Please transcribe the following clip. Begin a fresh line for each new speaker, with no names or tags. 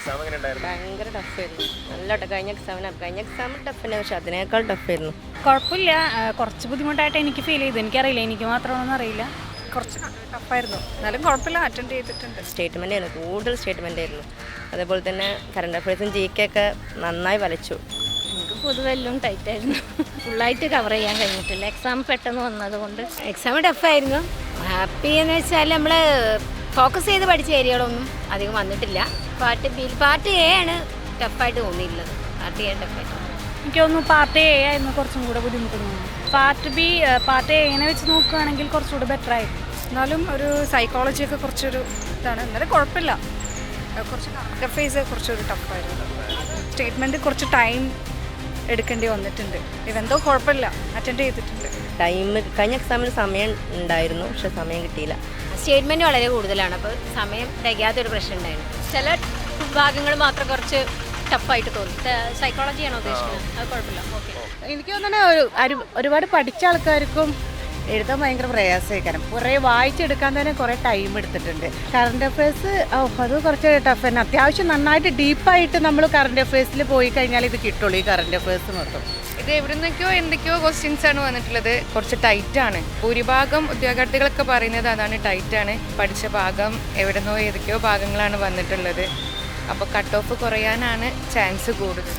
Exam എങ്ങനെ ഉണ്ടായിരുന്നു?
ഭയങ്കര ടഫായിരുന്നു. നല്ല കഴിഞ്ഞ എക്സാം ടഫന്നെ, പക്ഷെ അതിനേക്കാൾ ടഫായിരുന്നു.
കുഴപ്പമില്ല, കുറച്ച് ബുദ്ധിമുട്ടായിട്ട് എനിക്ക് ഫീൽ ചെയ്തു. എനിക്കറിയില്ല, എനിക്ക് മാത്രമാണെന്ന് അറിയില്ല.
കുറച്ച് ടഫായിരുന്നു, എന്നാലും കുഴപ്പമില്ല, അറ്റൻഡ് ചെയ്തിട്ടുണ്ട്.
സ്റ്റേറ്റ്മെൻ്റ് ആയിരുന്നു, കൂടുതൽ സ്റ്റേറ്റ്മെൻ്റ് ആയിരുന്നു. അതേപോലെ തന്നെ കറണ്ട് അഫയേഴ്സും GK ഒക്കെ നന്നായി വലച്ചു.
എനിക്ക് പൊതുവെ എല്ലാം ടൈറ്റായിരുന്നു. ഫുള്ളായിട്ട് കവർ ചെയ്യാൻ കഴിഞ്ഞിട്ടില്ല, എക്സാം പെട്ടെന്ന് വന്നതുകൊണ്ട്.
എക്സാം ടഫായിരുന്നു. ഹാപ്പി എന്ന് വെച്ചാൽ നമ്മൾ ഫോക്കസ് ചെയ്ത് പഠിച്ച ഏരിയകളൊന്നും അധികം വന്നിട്ടില്ല. പാർട്ട് എ ആണ് ടഫായിട്ട് തോന്നിയിട്ടുള്ളത്. പാർട്ട് എ ടഫായിട്ട്
എനിക്ക് തോന്നുന്നു പാർട്ട് എ ആയിരുന്നു കുറച്ചും കൂടെ ബുദ്ധിമുട്ടുന്നു. പാർട്ട് എനെ വെച്ച് നോക്കുകയാണെങ്കിൽ കുറച്ചുകൂടെ ബെറ്റർ ആയിരുന്നു.
എന്നാലും ഒരു സൈക്കോളജിയൊക്കെ കുറച്ചൊരു ഇതാണ്, എന്നാലും കുഴപ്പമില്ല. കുറച്ച് ഇന്റർഫേസ് കുറച്ചൊരു ടഫായിരുന്നു. സ്റ്റേറ്റ്മെൻറ്റ് കുറച്ച് ടൈം എടുക്കേണ്ടി വന്നിട്ടുണ്ട്. ഇവെന്തോ കുഴപ്പമില്ല, അറ്റൻഡ് ചെയ്തിട്ടുണ്ട്.
കഴിഞ്ഞ എക്സാമിന് സമയം ഉണ്ടായിരുന്നു, പക്ഷെ സമയം കിട്ടിയില്ല.
സ്റ്റേറ്റ്മെൻറ്റ് വളരെ കൂടുതലാണ്, അപ്പോൾ സമയം തികയാത്തൊരു പ്രശ്നം ഉണ്ടായിരുന്നു. ചില ഭാഗങ്ങൾ മാത്രം കുറച്ച് ടഫായിട്ട് തോന്നി. സൈക്കോളജിയാണോ ഉദ്ദേശിക്കുന്നത്? അത് കുഴപ്പമില്ല, ഓക്കെ.
എനിക്ക് തോന്നുന്നത് ഒരുപാട് പഠിച്ച ആൾക്കാർക്കും എഴുതാൻ ഭയങ്കര പ്രയാസമായിരിക്കണം. കുറേ വായിച്ചെടുക്കാൻ തന്നെ കുറേ ടൈം എടുത്തിട്ടുണ്ട്. കറണ്ട് അഫയേഴ്സ് അത് കുറച്ച് ടഫ് തന്നെ. അത്യാവശ്യം നന്നായിട്ട് ഡീപ്പായിട്ട് നമ്മൾ കറണ്ട് അഫയേഴ്സിൽ പോയി കഴിഞ്ഞാൽ ഇത് കിട്ടുള്ളൂ, ഈ കറണ്ട് അഫയേഴ്സ് മൊത്തം.
ഇത് എവിടെ നിന്നൊക്കെയോ എന്തൊക്കെയോ ക്വസ്റ്റ്യൻസ് ആണ് വന്നിട്ടുള്ളത്. കുറച്ച് ടൈറ്റാണ്. ഭൂരിഭാഗം ഉദ്യോഗാർത്ഥികളൊക്കെ പറയുന്നത് അതാണ്, ടൈറ്റാണ്. പഠിച്ച ഭാഗം എവിടെ നിന്നോ ഏതൊക്കെയോ ഭാഗങ്ങളാണ് വന്നിട്ടുള്ളത്. അപ്പോൾ കട്ട് ഓഫ് കുറയാനാണ് ചാൻസ് കൂടുതൽ.